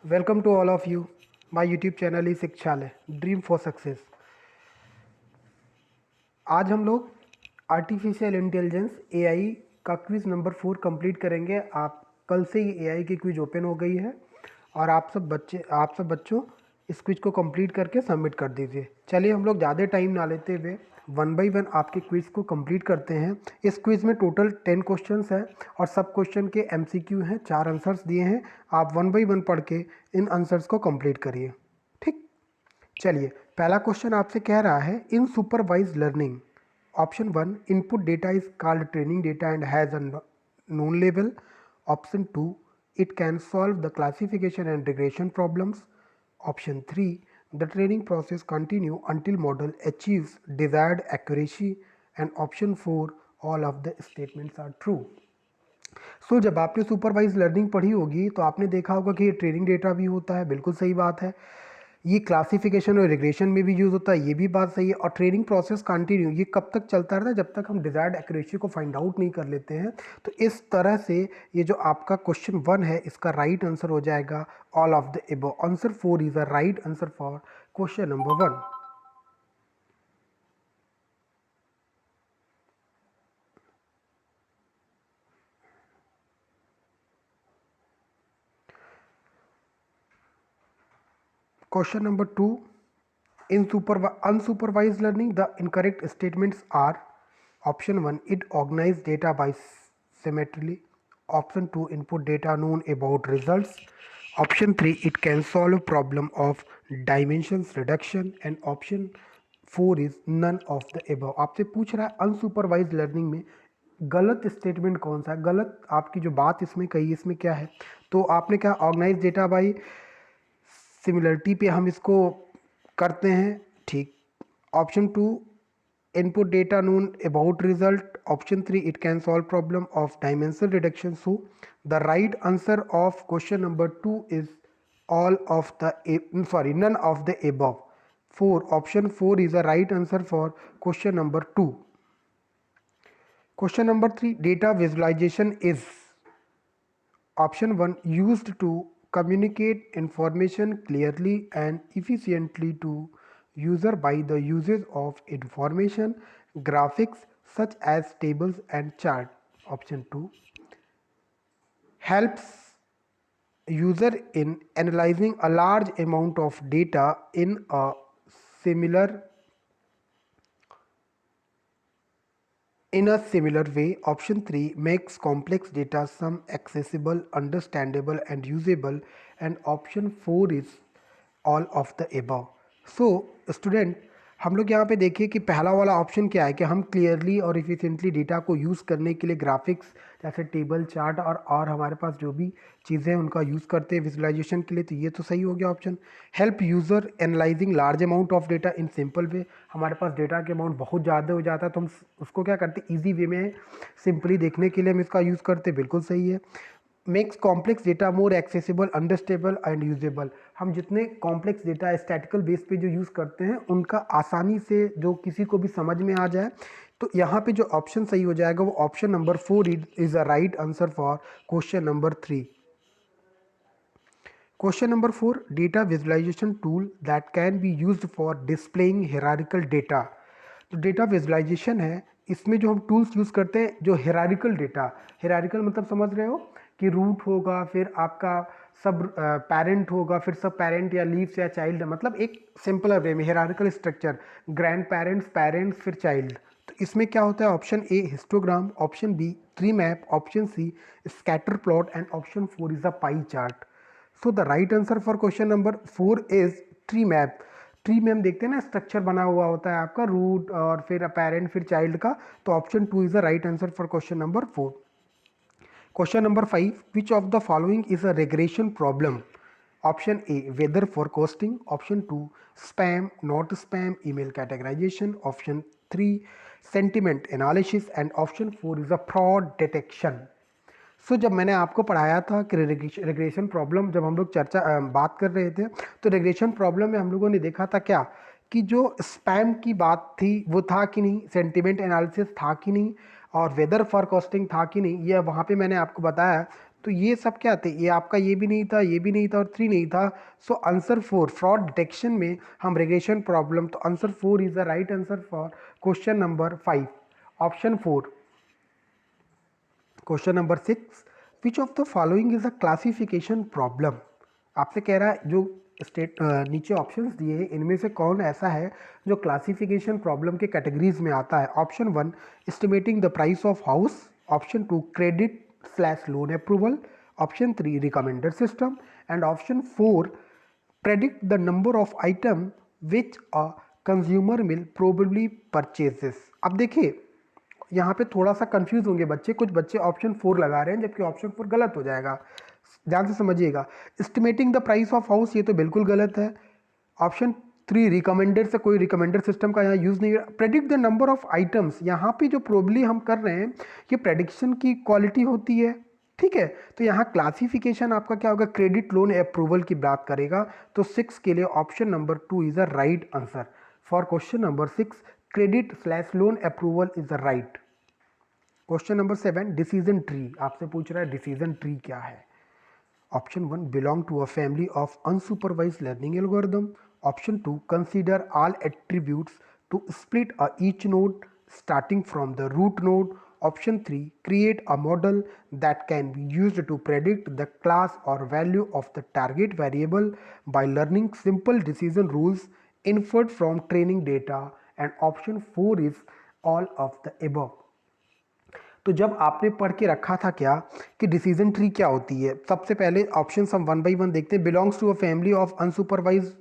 Welcome to all of you. My YouTube channel is Shikshalaya dream for success. आज हम लोग artificial intelligence AI का quiz number 4 complete करेंगे। आप कल से ही एआई की क्विज ओपन हो गई है और आप सब बच्चों इस क्विज को कंप्लीट करके सबमिट कर दीजिए। चलिए हम लोग ज़्यादा टाइम ना लेते हुए वन बाय वन आपके क्विज को कंप्लीट करते हैं। इस क्विज में टोटल 10 क्वेश्चंस हैं और सब क्वेश्चन के एमसीक्यू हैं, 4 आंसर्स दिए हैं। आप वन बाय वन पढ़ के इन आंसर्स को कंप्लीट करिए। ठीक, चलिए पहला क्वेश्चन आपसे कह रहा है in supervise learning option 1 input data is called training data and has a known label. Option 2 it can solve the classification and regression problems. Option 3 the training process continue until model achieves desired accuracy. And option 4 all of the statements are true. जब आपने supervise learning पढ़ी होगी तो आपने देखा होगा कि ये ट्रेनिंग डेटा भी होता है, बिल्कुल सही बात है। ये क्लासिफिकेशन और रिग्रेशन में भी यूज़ होता है, ये भी बात सही है। और ट्रेनिंग प्रोसेस कंटिन्यू, ये कब तक चलता रहता है? जब तक हम डिजायर्ड एक्यूरेसी को फाइंड आउट नहीं कर लेते हैं। तो इस तरह से ये जो आपका क्वेश्चन 1 है इसका राइट आंसर हो जाएगा all of the above. Answer 4 is the right answer for question number 1। Question number 2. In unsupervised learning, the incorrect statements are: option 1, it organizes data by symmetrically. Option 2, input data known about results. Option 3, it can solve problem of dimensions reduction. And option 4 is none of the above. आपसे पूछ रहा है unsupervised learning में गलत statement कौन सा है, गलत आपकी जो बात इसमें कही इसमें क्या है। तो आपने क्या ऑर्गेनाइज डेटा बाई सिमिलरिटी पे हम इसको करते हैं, ठीक। Option 2 input data known about result. Option 3 it can solve problem of dimension reduction. So the right answer of question number 2 is all of the sorry none of the above. 4 option 4 is the right answer for question number 2. Question number 3 data visualization is option 1 used to communicate information clearly and efficiently to user by the usage of information graphics such as tables and chart. Option 2 helps user in analyzing a large amount of data in a similar way. Option 3 makes complex data sum accessible, understandable and usable. And option 4 is all of the above. So student हम लोग यहाँ पे देखिए कि पहला वाला option क्या है कि हम क्लियरली और इफिशिएंटली डेटा को यूज़ करने के लिए ग्राफिक्स जैसे टेबल चार्ट और हमारे पास जो भी चीज़ें हैं उनका यूज़ करते हैं विजुअलाइजेशन के लिए। तो ये तो सही हो गया option. Help user analysing large amount of data in simple way, हमारे पास डेटा के अमाउंट बहुत ज़्यादा हो जाता है तो हम उसको क्या करते हैं ईजी वे में सिंपली देखने के लिए हम इसका यूज़ करते हैं, बिल्कुल सही है। Makes complex data more accessible, understandable and usable, हम जितने कॉम्प्लेक्स डेटा स्टैटिकल बेस पे जो यूज़ करते हैं उनका आसानी से जो किसी को भी समझ में आ जाए। तो यहाँ पे जो ऑप्शन सही हो जाएगा वो option number 4 is a right answer for question number 3। Question number 4 data visualization tool that can be used for displaying hierarchical data. तो डेटा विजुअलाइजेशन है, इसमें जो हम टूल्स यूज़ करते हैं जो हिरारिकल डेटा, हिरारिकल मतलब समझ रहे हो कि रूट होगा, फिर आपका सब पेरेंट होगा, फिर सब पेरेंट या लीव्स या चाइल्ड, मतलब एक सिंपलर वे में hierarchical structure, grand parents, parents फिर चाइल्ड। तो इसमें क्या होता है option A histogram, option B tree map, option C scatter plot and option 4 is a pie chart. So the right answer for question number 4 is tree map. Tree में हम देखते हैं ना स्ट्रक्चर बना हुआ होता है आपका रूट और फिर पेरेंट फिर चाइल्ड का। तो option 2 is the right answer for question number 4। Question number 5 which of the following is a regression problem. Option a weather forecasting, option 2 spam not spam email categorisation, option 3 sentiment analysis and option 4 is a fraud detection. So जब मैंने आपको पढ़ाया था कि regression problem, जब हम लोग बात कर रहे थे तो रिग्रेशन प्रॉब्लम में हम लोगों ने देखा था क्या कि जो स्पैम की बात थी वो था कि नहीं, सेंटिमेंट एनालिसिस था कि नहीं, और वेदर फॉरकास्टिंग था कि नहीं, ये वहाँ पे मैंने आपको बताया। तो ये सब क्या थे, ये आपका ये भी नहीं था, ये भी नहीं था और 3 नहीं था। सो आंसर 4 फ्रॉड डिटेक्शन में हम रिग्रेशन प्रॉब्लम, तो answer 4 is the right answer for question number 5, option 4। Question number 6, which of the following is a classification problem. आपसे कह रहा है जो नीचे ऑप्शंस दिए हैं इनमें से कौन ऐसा है जो क्लासिफिकेशन प्रॉब्लम के कैटेगरीज में आता है। Option 1 estimating the price of house, option 2 credit slash loan approval, option 3 recommender system and option 4 predict the number of item which a consumer will probably purchases। अब देखिए यहाँ पे थोड़ा सा कंफ्यूज होंगे बच्चे, कुछ बच्चे ऑप्शन 4 लगा रहे हैं जबकि ऑप्शन 4 गलत हो जाएगा, ध्यान से समझिएगा। Estimating the price of house ये तो बिल्कुल गलत है। ऑप्शन 3 रिकमेंडर से कोई रिकमेंडर सिस्टम का यहाँ यूज़ नहीं है। Predict the number of items, यहाँ पे जो प्रोबेबली हम कर रहे हैं ये प्रेडिक्शन की क्वालिटी होती है, ठीक है। तो यहाँ क्लासिफिकेशन आपका क्या होगा, क्रेडिट लोन अप्रूवल की बात करेगा। तो 6 के लिए option number 2 is the right answer for question number 6, credit slash loan approval is the right. Question number 7 decision tree, आपसे पूछ रहा है डिसीजन ट्री क्या है। Option 1 belong to a family of unsupervised learning algorithm. Option 2 consider all attributes to split each node starting from the root node. Option 3 create a model that can be used to predict the class or value of the target variable by learning simple decision rules inferred from training data. And option 4 is all of the above। तो जब आपने पढ़ के रखा था क्या कि decision tree क्या होती है, सबसे पहले ऑप्शन हम 1 बाई 1 देखते हैं। Belongs to a family of unsupervised,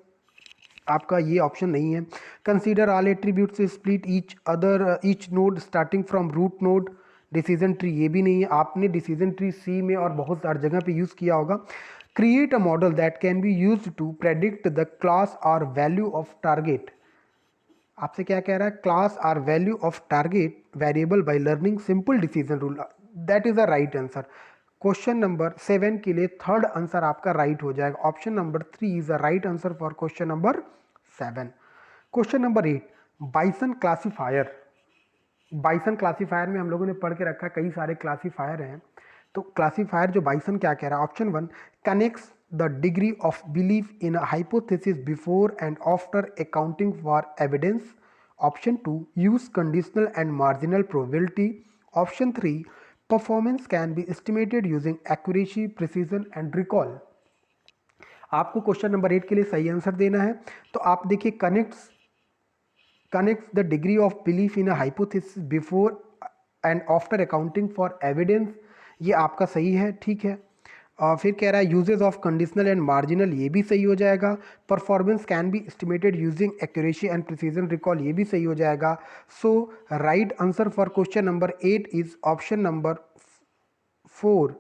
आपका ये ऑप्शन नहीं है। कंसीडर ऑल एट्रीब्यूट से split each node starting from root node, decision tree ये भी नहीं है। आपने डिसीजन ट्री सी में और बहुत सारी जगह पे यूज़ किया होगा। Create a model that can be use to predict the class और वैल्यू ऑफ टारगेट, आपसे क्या कह रहा है, class or value of target variable by learning simple decision rule, that is the right answer. Question number 7 के लिए third answer आपका right हो जाएगा, option number 3 is the right answer for question number 7। Question number 8 Bayesian classifier. Bayesian classifier में हम लोगों ने पढ़ के रखा है, कई सारे क्लासिफायर हैं। तो क्लासिफायर जो बाइसन क्या कह रहा है, option 1 connects the degree of belief in a hypothesis before and after accounting for evidence. Option 2 use conditional and marginal probability. Option 3 performance can be estimated using accuracy precision and recall. आपको question number 8 के लिए सही answer देना है। तो आप देखिए connects the degree of belief in a hypothesis before and after accounting for evidence, ये आपका सही है, ठीक है। और फिर कह रहा है uses of conditional and marginal, ये भी सही हो जाएगा। Performance can be estimated using accuracy and precision recall, ये भी सही हो जाएगा। So right answer for question number 8 is option number 4,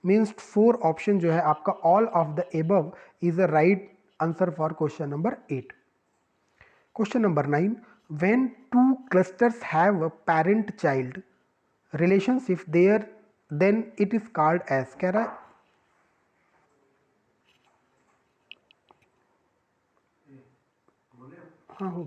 means 4 option जो है आपका all of the above is the right answer for question number 8। Question number 9. When two clusters have a parent-child relationship there, then it is called as, कह रहा है, हाँ हो